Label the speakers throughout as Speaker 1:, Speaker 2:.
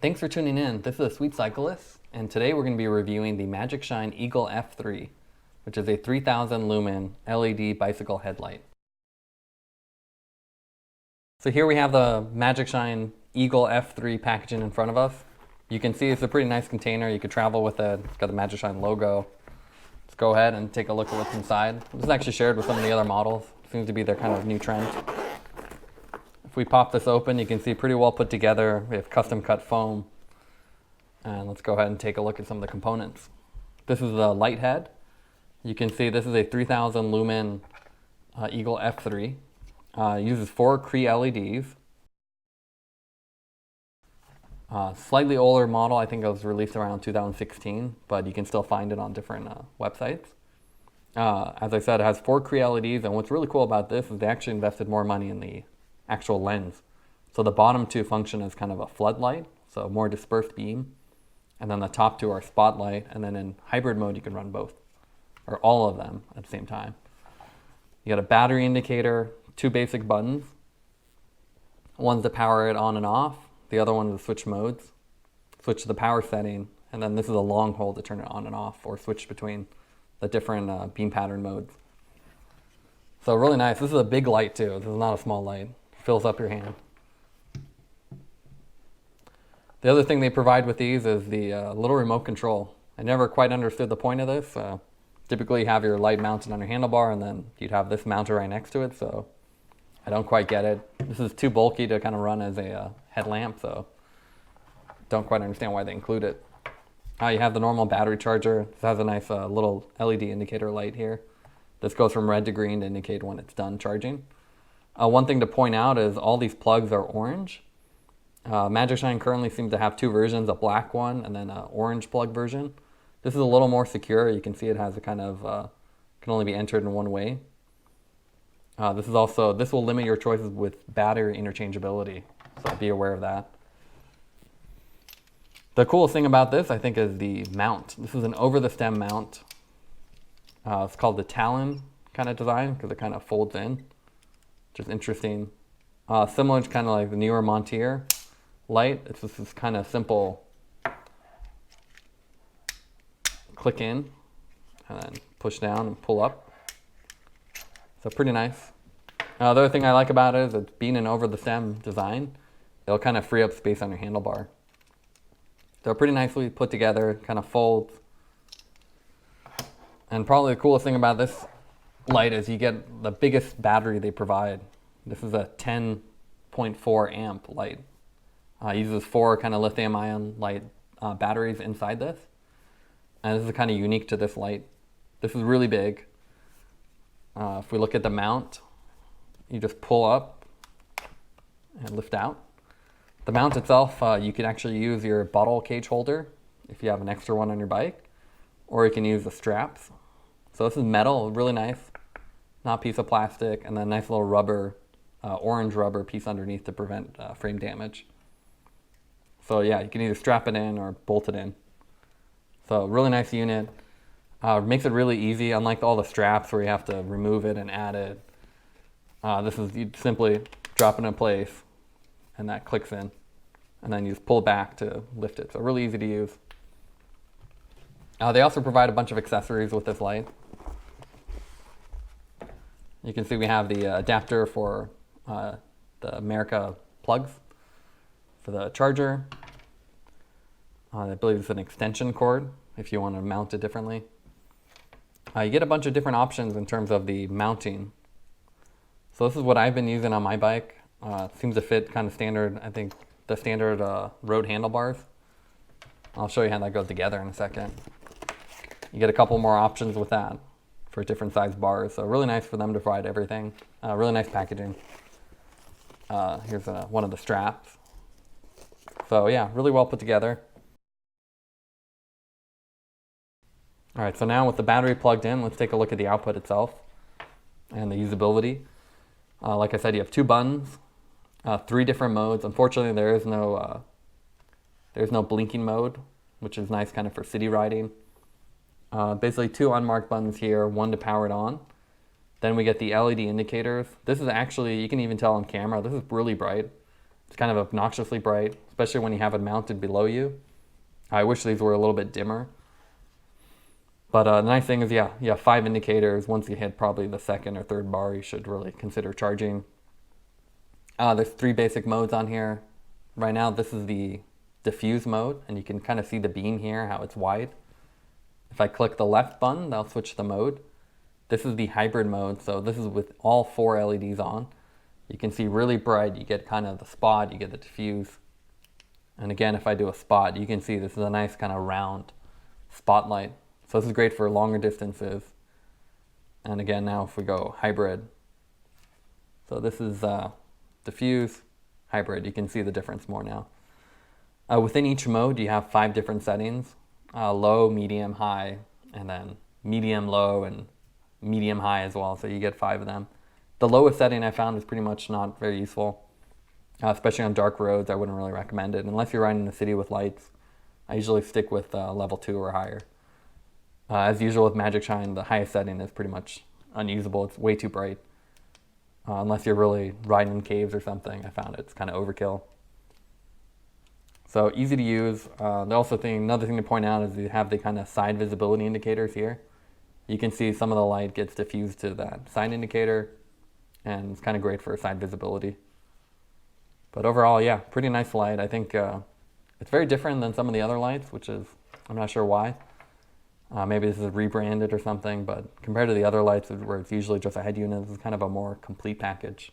Speaker 1: Thanks for tuning in. This is a Sweet Cyclist, and today we're going to be reviewing the Magic Shine Eagle F3, which is a 3000 lumen LED bicycle headlight. So here we have the Magic Shine Eagle F3 packaging in front of us. You can see it's a pretty nice container. You could travel with it. It's got the Magic Shine logo. Let's go ahead and take a look at what's inside. This is actually shared with some of the other models. Seems to be their kind of new trend. If we pop this open, you can see pretty well put together. We have custom cut foam. And let's go ahead and take a look at some of the components. This is the light head. You can see this is a 3000 lumen Eagle F3. Uses 4 Cree LEDs. Slightly older model, I think it was released around 2016, but you can still find it on different websites. As I said, it has 4 Cree LEDs, and what's really cool about this is they actually invested more money in the actual lens. So the bottom two function as kind of a floodlight, so more dispersed beam, and then the top two are spotlight, and then in hybrid mode you can run both, or all of them at the same time. You got a battery indicator, 2 basic buttons. One's to power it on and off. The other one is to switch modes, switch to the power setting, and then this is a long hold to turn it on and off or switch between the different beam pattern modes. So really nice. This is a big light too. This is not a small light. It fills up your hand. The other thing they provide with these is the little remote control. I never quite understood the point of this. Typically you have your light mounted on your handlebar and then you'd have this mounted right next to it, so I don't quite get it. This is too bulky to kind of run as a headlamp, so don't quite understand why they include it. You have the normal battery charger. This has a nice little LED indicator light here. This goes from red to green to indicate when it's done charging. One thing to point out is all these plugs are orange. Magic Shine currently seems to have 2 versions, a black one and then an orange plug version. This is a little more secure. You can see it has a kind of, can only be entered in one way. This will limit your choices with battery interchangeability, so be aware of that. The coolest thing about this, I think, is the mount. This is an over-the-stem mount. It's called the Talon kind of design because it kind of folds in, which is interesting. Similar to kind of like the newer Montier light. It's just this kind of simple click in and then push down and pull up. So pretty nice. The other thing I like about it is it's being an over-the-stem design. It'll kind of free up space on your handlebar. So pretty nicely put together, kind of folds. And probably the coolest thing about this light is you get the biggest battery they provide. This is a 10.4 amp light. Uses 4 kind of lithium-ion light batteries inside this. And this is kind of unique to this light. This is really big. If we look at the mount, you just pull up and lift out. The mount itself, you can actually use your bottle cage holder if you have an extra one on your bike, or you can use the straps. So this is metal, really nice, not a piece of plastic, and then nice little rubber, orange rubber piece underneath to prevent frame damage. So yeah, you can either strap it in or bolt it in. So really nice unit. Makes it really easy, unlike all the straps where you have to remove it and add it. This is, you simply drop it in place and that clicks in. And then you just pull it back to lift it. So really easy to use. They also provide a bunch of accessories with this light. You can see we have the adapter for the America plugs for the charger. I believe it's an extension cord if you want to mount it differently. You get a bunch of different options in terms of the mounting. So this is what I've been using on my bike. Seems to fit kind of standard, I think, the standard road handlebars. I'll show you how that goes together in a second. You get a couple more options with that for different size bars. So really nice for them to provide everything. Really nice packaging. Here's one of the straps. So yeah, really well put together. All right, so now with the battery plugged in, let's take a look at the output itself and the usability. Like I said, you have 2 buttons, 3 different modes. Unfortunately, there's no blinking mode, which is nice kind of for city riding. Basically 2 unmarked buttons here, 1 to power it on. Then we get the LED indicators. This is actually, you can even tell on camera, this is really bright. It's kind of obnoxiously bright, especially when you have it mounted below you. I wish these were a little bit dimmer. But the nice thing is, yeah, you have 5 indicators. Once you hit probably the second or third bar, you should really consider charging. There's 3 basic modes on here. Right now, this is the diffuse mode, and you can kind of see the beam here, how it's wide. If I click the left button, that'll switch the mode. This is the hybrid mode, so this is with all 4 LEDs on. You can see really bright, you get kind of the spot, you get the diffuse. And again, if I do a spot, you can see this is a nice kind of round spotlight. So this is great for longer distances. And again, now if we go hybrid, so this is diffuse, hybrid, you can see the difference more now. Within each mode, you have 5 different settings, low, medium, high, and then medium, low, and medium, high as well, so you get 5 of them. The lowest setting I found is pretty much not very useful, especially on dark roads. I wouldn't really recommend it, unless you're riding in the city with lights. I usually stick with level 2 or higher. As usual with Magic Shine, the highest setting is pretty much unusable. It's way too bright. Unless you're really riding in caves or something, I found it's kind of overkill. So easy to use. Another thing to point out is you have the kind of side visibility indicators here. You can see some of the light gets diffused to that side indicator, and it's kind of great for side visibility. But overall, yeah, pretty nice light. I think it's very different than some of the other lights, which is, I'm not sure why. Maybe this is rebranded or something, but compared to the other lights where it's usually just a head unit, this is kind of a more complete package.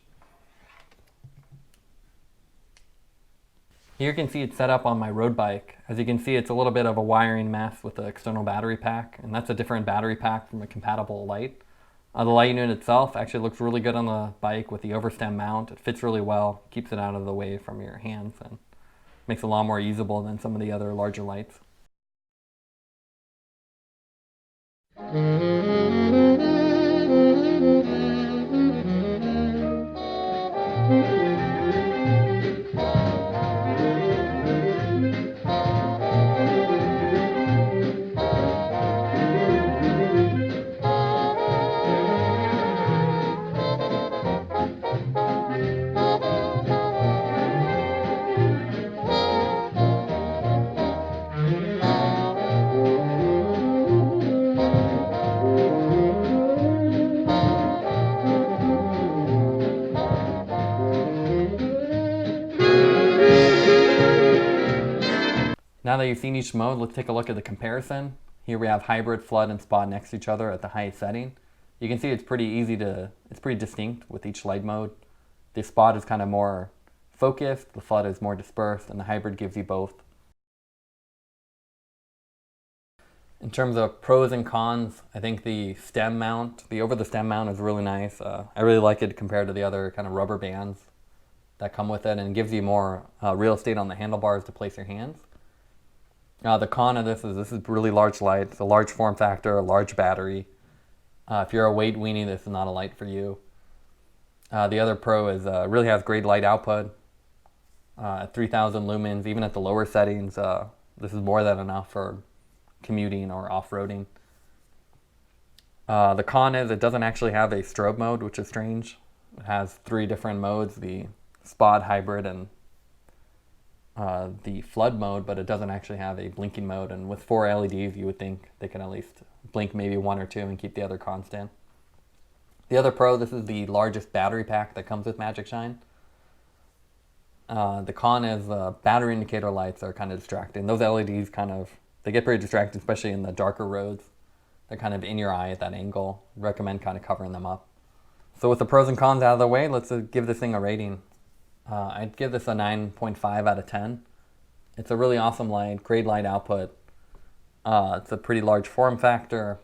Speaker 1: Here you can see it's set up on my road bike. As you can see, it's a little bit of a wiring mess with the external battery pack, and that's a different battery pack from a compatible light. The light unit itself actually looks really good on the bike with the overstem mount. It fits really well, keeps it out of the way from your hands, and makes it a lot more usable than some of the other larger lights. Now that you've seen each mode, let's take a look at the comparison. Here we have hybrid, flood, and spot next to each other at the highest setting. You can see it's pretty distinct with each light mode. The spot is kind of more focused, the flood is more dispersed, and the hybrid gives you both. In terms of pros and cons, I think the stem mount, the over the stem mount is really nice. I really like it compared to the other kind of rubber bands that come with it, and it gives you more real estate on the handlebars to place your hands. The con of this is really large light. It's a large form factor, a large battery. If you're a weight weenie, this is not a light for you. The other pro is it really has great light output. At 3,000 lumens, even at the lower settings, this is more than enough for commuting or off-roading. The con is it doesn't actually have a strobe mode, which is strange. It has 3 different modes, the spot, hybrid, and the flood mode, but it doesn't actually have a blinking mode. And with 4 LEDs, you would think they can at least blink maybe 1 or 2 and keep the other constant. The other pro, this is the largest battery pack that comes with Magic Shine. The con is battery indicator lights are kind of distracting. Those LEDs they get pretty distracting, especially in the darker roads. They're kind of in your eye at that angle. Recommend kind of covering them up. So with the pros and cons out of the way, let's give this thing a rating. I'd give this a 9.5 out of 10. It's a really awesome light, great light output. It's a pretty large form factor.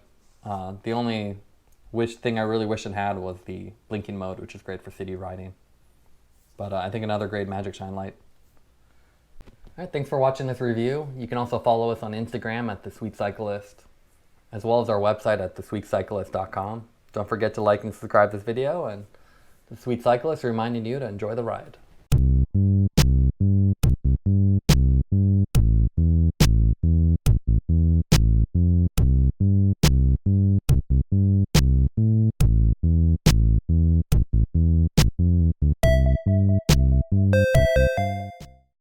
Speaker 1: The only thing I really wish it had was the blinking mode, which is great for city riding. But I think another great Magic Shine light. All right, thanks for watching this review. You can also follow us on Instagram at The Sweet Cyclist, as well as our website at thesweetcyclist.com. Don't forget to like and subscribe this video, and The Sweet Cyclist reminding you to enjoy the ride.